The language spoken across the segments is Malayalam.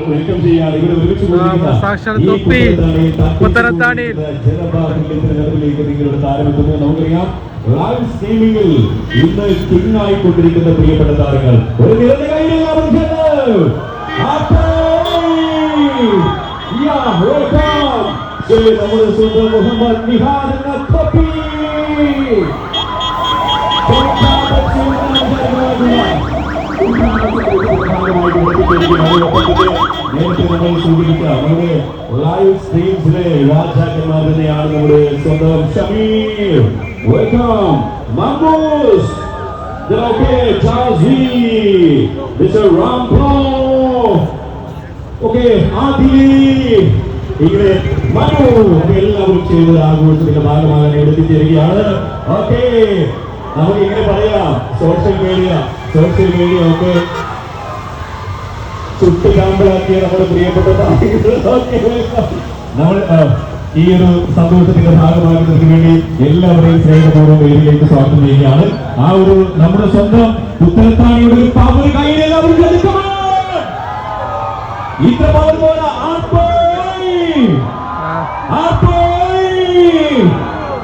ഒരുക്കം ചെയ്യാൻ ഇവിടെ സാക്ഷാൽ തൊപ്പി പുത്തനത്താണിയിൽ ജനഭാഗത്തിലേക്ക് നിങ്ങളുടെ താരമെത്തുന്നത് നമുക്കറിയാം. ലൈവ് സ്ട്രീമിംഗിൽ ഇന്ന് കിങ് ആയിക്കൊണ്ടിരിക്കുന്ന പ്രിയപ്പെട്ട താരങ്ങൾ ഒരു നിറഞ്ഞ കൈയിലുള്ള നമ്മുടെ സ്വന്തം മുഹമ്മദ് നിഹാദ് എന്ന തൊപ്പി നേരത്തെ നമ്മൾ സൂചിപ്പിക്കാം. നമ്മുടെ ലൈവ് സ്ട്രീംസിലെ രാജാക്കന്മാർ തന്നെയാണ് നമ്മുടെ സ്വന്തം Shameer. Welcome mongoose, Jassi, mister റാംബ്ലോ, ഓക്കെ ആദിലി, ഇങ്ങനെ മനു, എല്ലാവരും ചെയ്ത് ആഘോഷത്തിന്റെ ഭാഗമാകാൻ എത്തിച്ചേരുകയാണ്. ഓക്കെ, നമുക്ക് ഇങ്ങനെ പറയാം, സോഷ്യൽ മീഡിയ ഒക്കെ ചുട്ടുകാമ്പലാക്കിയ നമ്മുടെ പ്രിയപ്പെട്ട നമ്മൾ ഈ ഒരു സന്തോഷത്തിന്റെ ഭാഗമാകുന്നതിന് വേണ്ടി എല്ലാവരെയും സ്നേഹപൂർവ്വം വേദിയിലേക്ക് സ്വാഗതം ചെയ്യുകയാണ്. ആ ഒരു നമ്മുടെ സ്വന്തം പുത്തനത്താണിയുടെ ഒരു പവർ കയ്യിൽ എല്ലാവരും ഇത്ര പവർ പോലെ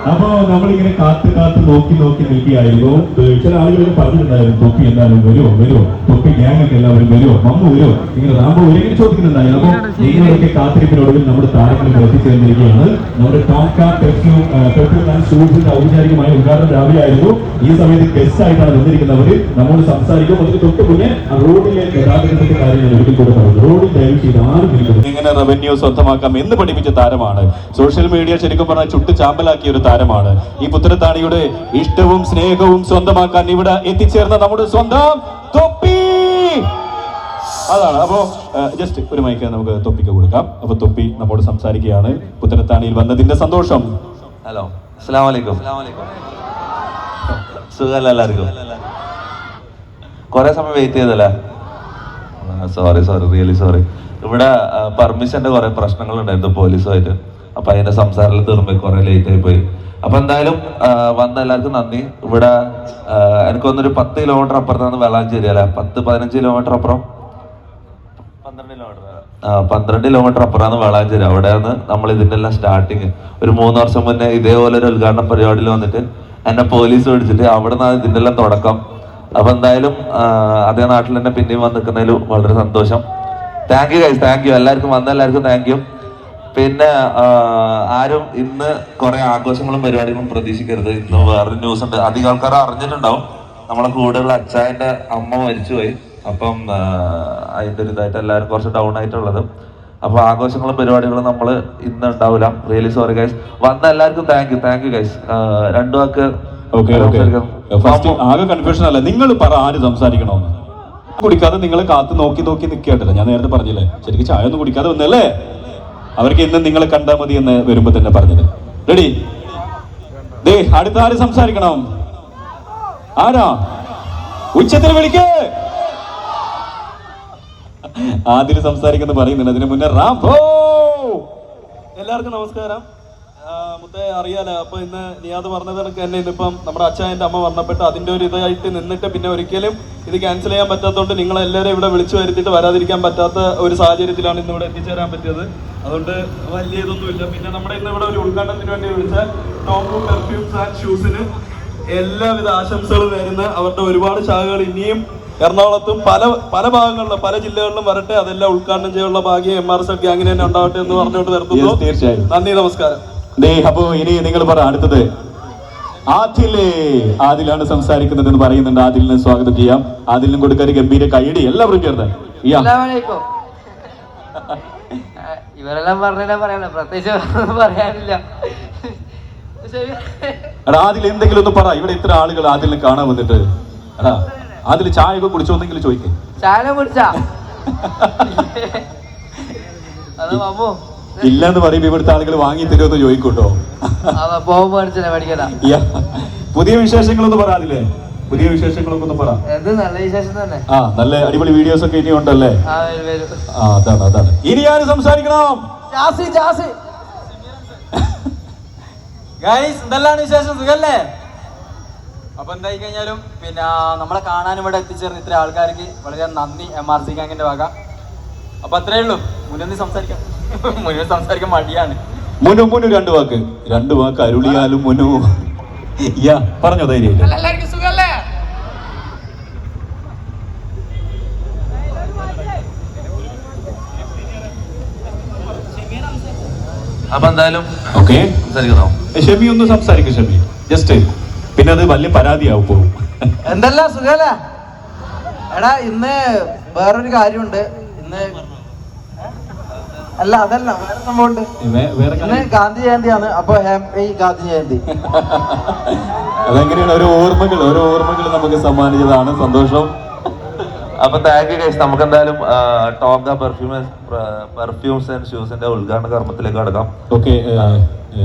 അപ്പോ നമ്മളിങ്ങനെ കാത്ത് നോക്കി നിൽക്കുകയായിരുന്നു. ചില ആളുകൾ പറഞ്ഞിട്ടുണ്ടായിരുന്നു തൊപ്പി എന്തായാലും വരുമോ, തൊപ്പി ഗ്യാങ്ങൊക്കെ എല്ലാവരും വരുമോ, മമ്മു വരുമോ, ഇങ്ങനെ റാമ്പോ ഇങ്ങനെ ചോദിക്കുന്നുണ്ടായിരുന്നു. അപ്പൊ നിങ്ങളൊക്കെ കാത്തിരിപ്പിനൊടുവിൽ നമ്മുടെ താരങ്ങളിൽ എത്തിച്ചേർന്നിരിക്കുകയാണ്. നമ്മുടെ പെർഫ്യൂം ആൻഡ് ഷൂസിന്റെ ഔപചാരികമായ ഉദ്ഘാടനം രാവിലെ ആയിരുന്നു. ഈ സമയത്ത് ഗസ്റ്റ് ആയിട്ടാണ് വന്നിരിക്കുന്നവർ. നമ്മോട് സംസാരിക്കും. അതിന് തൊട്ട് മുന്നേ റോഡിലെ ഗതാഗതത്തിന്റെ കാര്യങ്ങൾ ഒരിക്കൽ കൂടെ പറഞ്ഞു. റോഡിൽ ദയവ് ചെയ്ത് ആരും ഇരിക്കുന്നു. ഇങ്ങനെ റവന്യൂ സ്വന്തമാക്കാം എന്ന് പഠിപ്പിച്ച താരമാണ്. സോഷ്യൽ മീഡിയ ശരിക്കും പറഞ്ഞാൽ ചുട്ട് ചാമ്പലാക്കിയ ഒരു താരമാണ്. ഈ പുത്തനത്താണിയുടെ ഇഷ്ടവും സ്നേഹവും സ്വന്തമാക്കാൻ ഇവിടെ എത്തിച്ചേർന്ന നമ്മുടെ സ്വന്തം തൊപ്പി അതാണ്. അപ്പോ ജസ്റ്റ് ഒരു മൈക്ക് നമുക്ക് തൊപ്പിക്ക് കൊടുക്കാം. അപ്പൊ തൊപ്പി നമ്മോട് സംസാരിക്കുകയാണ്. പുത്തനത്താണിയിൽ വന്നതിന്റെ സന്തോഷം. ഹലോ, അസ്സലാമു അലൈക്കും. സുഖമല്ല എല്ലാവർക്കും? കുറെ സമയം വെയിറ്റ് ചെയ്തല്ലേ? Sorry really sorry. ഇവിടെ പെർമിഷന്റെ കുറെ പ്രശ്നങ്ങൾ ഉണ്ടായിരുന്നു പോലീസുമായിട്ട്. അപ്പൊ അതിന്റെ സംസാരത്തിൽ തീർന്നു കുറെ ലേറ്റ് ആയി പോയി. അപ്പൊ എന്തായാലും വന്ന എല്ലാവർക്കും നന്ദി. ഇവിടെ എനിക്കൊന്നൊരു 10 കിലോമീറ്റർ അപ്പുറത്താണ് വെളാഞ്ചേരി അല്ലെ, 10-15 കിലോമീറ്റർ അപ്പുറം, 12 കിലോമീറ്റർ അപ്പുറമാണ് വെളാഞ്ചേരി. അവിടെയാണ് നമ്മൾ ഇതിന്റെ എല്ലാം സ്റ്റാർട്ടിങ്. ഒരു 3 വർഷം മുന്നേ ഇതേപോലെ ഒരു ഉദ്ഘാടന പരിപാടിയിൽ വന്നിട്ട് എന്നെ പോലീസ് പിടിച്ചിട്ട് അവിടെ നിന്നാണ് ഇതിന്റെ എല്ലാം തുടക്കം. അപ്പൊ എന്തായാലും അതേ നാട്ടിൽ തന്നെ പിന്നെയും വന്ന് നിൽക്കുന്നതിൽ വളരെ സന്തോഷം. Thank you guys, thank you എല്ലാവർക്കും, വന്ന എല്ലാവർക്കും താങ്ക് യു. പിന്നെ ആരും ഇന്ന് കുറെ ആഘോഷങ്ങളും പരിപാടികളും പ്രതീക്ഷിക്കരുത്. ഇന്ന് വേറൊരു ന്യൂസ് ഉണ്ട്, അധികം ആൾക്കാർ അറിഞ്ഞിട്ടുണ്ടാവും. നമ്മളെ കൂടെയുള്ള അച്ചായന്റെ അമ്മ മരിച്ചുപോയി. അപ്പം അതിന്റെ ഒരു ഇതായിട്ട് എല്ലാവരും കുറച്ച് ഡൗൺ ആയിട്ടുള്ളത്. അപ്പൊ ആഘോഷങ്ങളും പരിപാടികളും നമ്മൾ ഇന്ന് ഉണ്ടാവില്ല. Really sorry guys. വന്ന എല്ലാവർക്കും താങ്ക് യു ഗൈസ്. രണ്ടു വാക്ക് ആകെ കൺഫ്യൂഷൻ അല്ല. നിങ്ങൾ പറ ആര് സംസാരിക്കണോന്ന്. കുടിക്കാതെ നിങ്ങൾ കാത്ത് നോക്കി നിൽക്കേണ്ടല്ലോ. ഞാൻ നേരത്തെ പറഞ്ഞില്ലേ, ശരിക്കും ചായ ഒന്നും കുടിക്കാതെ വന്നല്ലേ. അവർക്ക് ഇന്ന് നിങ്ങളെ കണ്ടാൽ മതി എന്ന് വരുമ്പോ തന്നെ പറഞ്ഞത്. റെഡി? അടുത്ത ആര് സംസാരിക്കണം? ആരാ? ഉച്ചത്തിൽ വിളിക്ക്. ആദ്യം സംസാരിക്കുന്നു പറയുന്നുണ്ട്. അതിന് മുന്നേ റാംബോ. എല്ലാവർക്കും നമസ്കാരം. മുത്തേ അറിയാലോ. അപ്പൊ ഇന്ന് നിയാദ് പറഞ്ഞത് കണക്ക് തന്നെ ഇന്നിപ്പം നമ്മുടെ അച്ചായന്റെ അമ്മ മരണപ്പെട്ട് അതിന്റെ ഒരു ഇതായിട്ട് നിന്നിട്ട് പിന്നെ ഒരിക്കലും ഇത് ക്യാൻസൽ ചെയ്യാൻ പറ്റാത്തതുകൊണ്ട് നിങ്ങളെല്ലാവരും ഇവിടെ വിളിച്ചു വരുത്തിയിട്ട് വരാതിരിക്കാൻ പറ്റാത്ത ഒരു സാഹചര്യത്തിലാണ് ഇന്ന് ഇവിടെ എത്തിച്ചേരാൻ പറ്റിയത്. അതുകൊണ്ട് വലിയ ഇതൊന്നുമില്ല. പിന്നെ നമ്മുടെ ഇന്ന് ഇവിടെ ഒരു ഉദ്ഘാടനത്തിന് വേണ്ടി വിളിച്ച ടോപ്പ് പെർഫ്യൂംസ് ആൻഡ് ഷൂസിന് എല്ലാവിധ ആശംസകളും നേരുന്ന അവരുടെ ഒരുപാട് ശാഖകൾ ഇനിയും എറണാകുളത്തും പല ഭാഗങ്ങളിലും പല ജില്ലകളിലും വരട്ടെ. അതെല്ലാം ഉദ്ഘാടനം ചെയ്യാനുള്ള ഭാഗ്യം MRZ ഗ്യാങ്ങിന് തന്നെ ഉണ്ടാവട്ടെ എന്ന് പറഞ്ഞുകൊണ്ട് നിർത്തുന്നു. തീർച്ചയായും നന്ദി, നമസ്കാരം. അപ്പോ ഇനി നിങ്ങൾ പറ. അടുത്തത് ആദിലാണ് സംസാരിക്കുന്നത് എന്ന് പറയുന്നുണ്ട്. ആദിലിനെ സ്വാഗതം ചെയ്യാം. ആദിലിനും കൊടുക്കാൻ ഗംഭീര കൈയടി എല്ലാവരും ചേർന്ന്. ഇവരെല്ലാം പറയാനില്ല, പ്രത്യേകിച്ച് പറയാനില്ല. ആദിൽ എന്തെങ്കിലും ഒന്ന് പറ. ഇവിടെ ഇത്ര ആളുകൾ ആദിലിനെ കാണാൻ വന്നിട്ട്. അതിൽ ചായ ഒക്കെ കുടിച്ചോന്നെങ്കിലും ചോദിക്കേ. ചായ കുടിച്ചാ അത് മാമോ ഇല്ലെന്ന് പറയുമ്പോ ഇവിടുത്തെ ആളുകൾ വാങ്ങി തരുമെന്ന് ചോദിക്കൂട്ടോ. പുതിയ വിശേഷങ്ങളൊന്ന് പറ. അതിലെ പുതിയ വിശേഷങ്ങളൊക്കെ ഒന്ന് പറ. നല്ല വിശേഷം തന്നെ. നല്ല അടിപൊളി വീഡിയോസ് ഒക്കെ ഇനി ഉണ്ടല്ലേ? അതാണ്. ഇനി ആര് സംസാരിക്കണം? എന്തെല്ലാം വിശേഷം? സുഖല്ലേ? അപ്പൊ എന്തായി കഴിഞ്ഞാലും പിന്നെ നമ്മളെ കാണാൻ ഇവിടെ എത്തിച്ചേർന്ന ഇത്ര ആൾക്കാർക്ക് വളരെ നന്ദി MRZ ഗ്യാങ്ങിന്റെ വക. അപ്പൊ അത്രേ ഉള്ളൂ. മുന്നേ സംസാരിക്കാം. മുന്നേ സംസാരിക്കാൻ മടിയാണ്. മുനു മുനു രണ്ട് വാക്ക് അരുളിയാലും മുനു യാ പറഞ്ഞോ ധൈര്യം എല്ലാവർക്കും സുഖല്ലേ? അപ്പൊ എന്തായാലും ഓക്കെ. സംസാരിക്കുന്നോ? ഷെമി ഒന്ന് സംസാരിക്കും ഷെമി, ജസ്റ്റ്. പിന്നെ അത് വലിയ പരാതിയാവും പോകും. എന്തല്ല സുഖല്ലേ? എടാ ഇന്ന് വേറൊരു കാര്യമുണ്ട്. ഇന്ന് അല്ല അതല്ല വേറെ സംഭവമുണ്ട്. വേറെ ഇന്ന് ഗാന്ധി ജയന്തിയാണ്. അപ്പൊ ഹാപ്പി ഗാന്ധി ജയന്തി. അതെങ്ങനെയാണ് ഓരോ ഓർമ്മകൾ നമുക്ക് സമ്മാനിച്ചതാണ്. സന്തോഷം. അപ്പൊ താങ്ക് യു ഗൈസ്. നമുക്ക് എന്തായാലും ടോങ്ക പെർഫ്യൂംസ് ആൻഡ് ഷൂസിന്റെ ഉദ്ഘാടന കർമ്മത്തിലേക്ക് കടക്കാം. ഓക്കെ,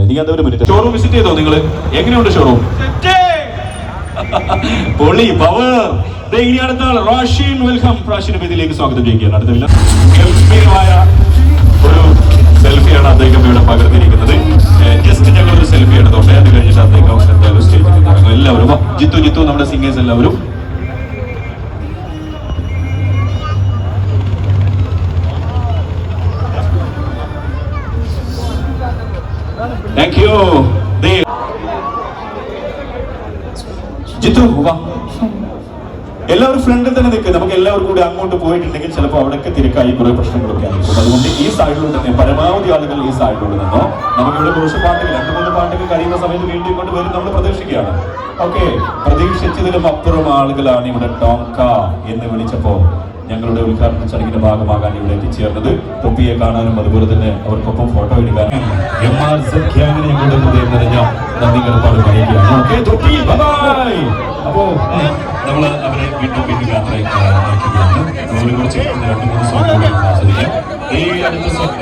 നീ എന്താ ഒരു മിനിറ്റ് ഷോറൂം വിസിറ്റ് ചെയ്തോ നിങ്ങൾ? എങ്ങനെയുണ്ട് ഷോറൂം? പൊളി പവർ. ഇനി അടുത്ത ആൾ റാഷിൻ. വെൽക്കം. റാഷിൻ ഇതിലേക്ക് സ്വാഗതം ചെയ്യുകയാണ്. അടുത്ത ഗംഭീരമായ ഒരു സെൽഫിയാണ് അദ്ദേഹം ഇവിടെ പകർന്നിരിക്കുന്നത്. ജസ്റ്റ് ഞങ്ങളൊരു സെൽഫി എടുത്തോട്ടെ, അത് കഴിഞ്ഞിട്ട് അദ്ദേഹം എന്തായാലും സ്റ്റേജിൽ ഇറങ്ങും. എല്ലാവരും ജിത്തു നമ്മുടെ സിംഗേഴ്സ് എല്ലാവരും. Thank you. ജിത്തു വാ. എല്ലാവരും ഫ്രണ്ടിൽ തന്നെ നിൽക്കുക. നമുക്ക് എല്ലാവർക്കും കൂടി അങ്ങോട്ട് പോയിട്ടുണ്ടെങ്കിൽ ചിലപ്പോൾ അവിടെയൊക്കെ തിരക്കായി കുറെ പ്രശ്നങ്ങളൊക്കെ ആയിരിക്കും. അതുകൊണ്ട് ഈ സൈഡിലൂടെ തന്നെ പരമാവധി ആളുകൾ ഈ സൈഡിലൂടെ നിന്നോ. നമുക്കിവിടെ കുറച്ച് പാട്ടുകൾ 2-3 പാട്ടുകൾ കഴിയുന്ന സമയത്ത് വീണ്ടും കൊണ്ട് വരും നമ്മൾ പ്രതീക്ഷിക്കുകയാണ്. ഓക്കെ, പ്രതീക്ഷിച്ചതിലും അപ്പുറം ആളുകളാണ് ഇവിടെ ടോങ്ക എന്ന് വിളിച്ചപ്പോ ഞങ്ങളുടെ ഉദ്ഘാടന ചടങ്ങിന്റെ ഭാഗമാകാൻ ഇവിടെ എത്തിച്ചേർന്നത്. തൊപ്പിയെ കാണാനും അതുപോലെ തന്നെ അവർക്കൊപ്പം ഫോട്ടോ എടുക്കാനും ഞങ്ങളുടെ ഹൃദയം നിറഞ്ഞ നന്ദി കടപ്പാട് പറയുകയാണ്. ഓക്കെ തൊപ്പി ബൈ. അപ്പോ നമ്മൾ അവരെ വീണ്ടും യാത്രയ്ക്കുകയാണ്. നമ്മൾ കുറച്ച് 2-3 സോങ്ങുകൾ ആസ്വദിക്കാം. ഈ അടുത്ത സോങ്